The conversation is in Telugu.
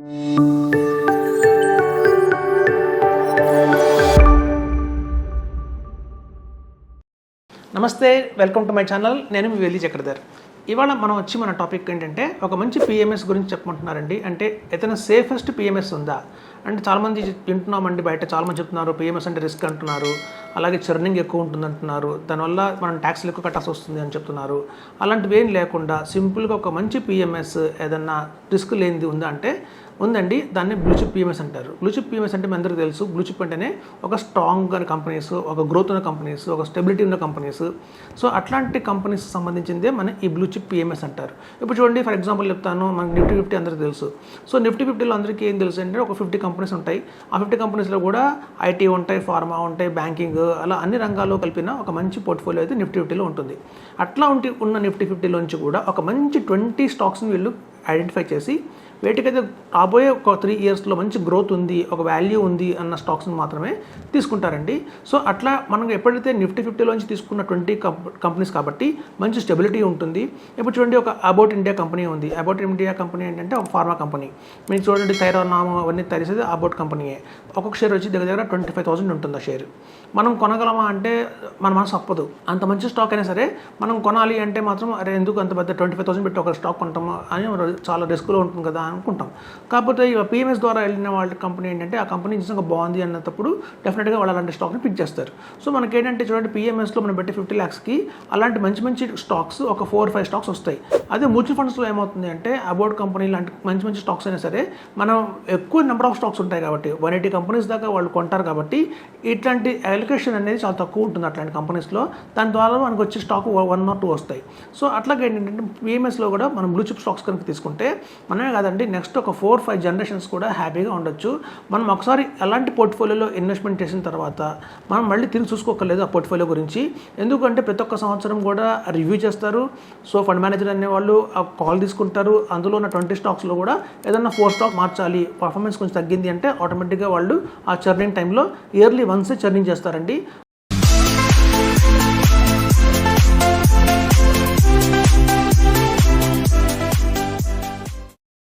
నమస్తే, వెల్కమ్ టు మై ఛానల్. నేను మీ వెల్లి చక్రధర్. ఇవాళ మనం వచ్చి మన టాపిక్ ఏంటంటే ఒక మంచి పిఎంఎస్ గురించి చెప్పుకుంటున్నారండి. అంటే ఏదైనా సేఫెస్ట్ పిఎంఎస్ ఉందా అంటే చాలామంది వింటున్నామండి, బయట చాలామంది చెప్తున్నారు పిఎంఎస్ అంటే రిస్క్ అంటున్నారు, అలాగే చర్నింగ్ ఎక్కువ ఉంటుంది అంటున్నారు, దానివల్ల మనం ట్యాక్స్లు ఎక్కువ కట్టాల్సి వస్తుంది అని చెప్తున్నారు. అలాంటివి ఏం లేకుండా సింపుల్గా ఒక మంచి పిఎంఎస్ ఏదన్నా రిస్క్ లేనిది ఉందా అంటే ఉందండి. దాన్ని బ్లూచిప్ పిఎంఎస్ అంటారు. బ్లూచిప్ పిఎంఎస్ అంటే మీ అందరికీ తెలుసు. బ్లూచిప్ అంటేనే ఒక స్ట్రాంగ్ అయిన కంపెనీస్, ఒక గ్రోత్ ఉన్న కంపెనీస్, ఒక స్టెబిలిటీ ఉన్న కంపెనీస్. సో అట్లాంటి కంపెనీస్ సంబంధించిందే మన ఈ బ్లూచిప్ పిఎంఎస్ అంటారు. ఇప్పుడు చూడండి, ఫర్ ఎగ్జాంపుల్ చెప్తాను, మనకి నిఫ్టీ 50 అందరికీ తెలుసు. సో నిఫ్టీ 50లో అందరికీ ఏం తెలుసు అంటే ఒక 50 కంపెనీస్ ఉంటాయి. ఆ 50 కంపెనీస్లో కూడా ఐటీ ఉంటాయి, ఫార్మా ఉంటాయి, బ్యాంకింగ్, అలా అన్ని రంగాల్లో కలిపిన ఒక మంచి పోర్ట్ఫోలియో అయితే నిఫ్టీ 50లో ఉంటుంది. అట్లా ఉన్న నిఫ్టీ 50లోంచి కూడా ఒక మంచి 20 స్టాక్స్ని వీళ్ళు ఐడెంటిఫై చేసి వేటికైతే రాబోయే ఒక 3 ఇయర్స్లో మంచి గ్రోత్ ఉంది, ఒక వాల్యూ ఉంది అన్న స్టాక్స్ని మాత్రమే తీసుకుంటారండి. సో అట్లా మనం ఎప్పుడైతే నిఫ్టీ 50లోంచి తీసుకున్న 20 కంపెనీస్ కాబట్టి మంచి స్టెబిలిటీ ఉంటుంది. ఇప్పుడు చూడండి, ఒక అబౌట్ ఇండియా కంపెనీ ఉంది. అబౌట్ ఇండియా కంపెనీ ఏంటంటే ఒక ఫార్మా కంపెనీ. మీకు చూడండి, థైరానామ్ అవన్నీ తయారు అబౌట్ కంపెనీయే. ఒక్కొక్క షేర్ వచ్చి దగ్గర 25,000 ఉంటుంది ఆ షేర్. మనం కొనగలమా అంటే మన మనసు అప్పదు. అంత మంచి స్టాక్ అయినా సరే మనం కొనాలి అంటే మాత్రం అరే ఎందుకు అంత పెద్ద 25,000 పెట్టి ఒక స్టాక్ కొంటామో అని చాలా రిస్క్లో ఉంటుంది కదా అనుకుంటాం. కాకపోతే ఇక పిఎంఎస్ ద్వారా వెళ్ళిన వాళ్ళ కంపెనీ ఏంటంటే ఆ కంపెనీ నిజంగా బాగుంది అన్నప్పుడు డెఫినెట్గా వాళ్ళు అలాంటి స్టాక్ని పిక్ చేస్తారు. సో మనకేంటంటే చూడండి, పిఎంఎస్లో మనం పెట్టి 50 lakhsకి అలాంటి మంచి మంచి స్టాక్స్ ఒక 4-5 స్టాక్స్ వస్తాయి. అదే మ్యూచువల్ ఫండ్స్లో ఏమవుతుంది అంటే అబౌట్ కంపెనీ లాంటి మంచి మంచి స్టాక్స్ అయినా సరే మనం ఎక్కువ నెంబర్ ఆఫ్ స్టాక్స్ ఉంటాయి కాబట్టి 180 కంపెనీస్ దాకా వాళ్ళు కొంటారు కాబట్టి ఇట్లాంటి అలొకేషన్ అనేది చాలా తక్కువ ఉంటుంది అట్లాంటి కంపెనీస్లో. దాని ద్వారా మనకు వచ్చే స్టాక్ 1 or 2 వస్తాయి. సో అట్లాగే ఏంటంటే పిఎంఎస్లో కూడా మనం బ్లూ చిప్ స్టాక్స్ కనుక తీసుకుంటే మనమే కాదండి, నెక్స్ట్ ఒక 4-5 జనరేషన్స్ కూడా హ్యాపీగా ఉండొచ్చు. మనం ఒకసారి అలాంటి పోర్ట్ఫోలియోలో ఇన్వెస్ట్మెంట్ చేసిన తర్వాత మనం మళ్ళీ తిరిగి చూసుకోకర్లేదు ఆ పోర్ట్ఫోలియో గురించి. ఎందుకంటే ప్రతి ఒక్క సంవత్సరం కూడా రివ్యూ చేస్తారు. సో ఫండ్ మేనేజర్ అనేవాళ్ళు ఆ కాల్ తీసుకుంటారు. అందులో ఉన్న 20 స్టాక్స్లో కూడా ఏదన్నా 4 స్టాక్ మార్చాలి, పర్ఫార్మెన్స్ కొంచెం తగ్గింది అంటే ఆటోమేటిక్గా వాళ్ళు ఆ చర్నింగ్ టైంలో ఇయర్లీ వన్సే చర్నింగ్ చేస్తారండి.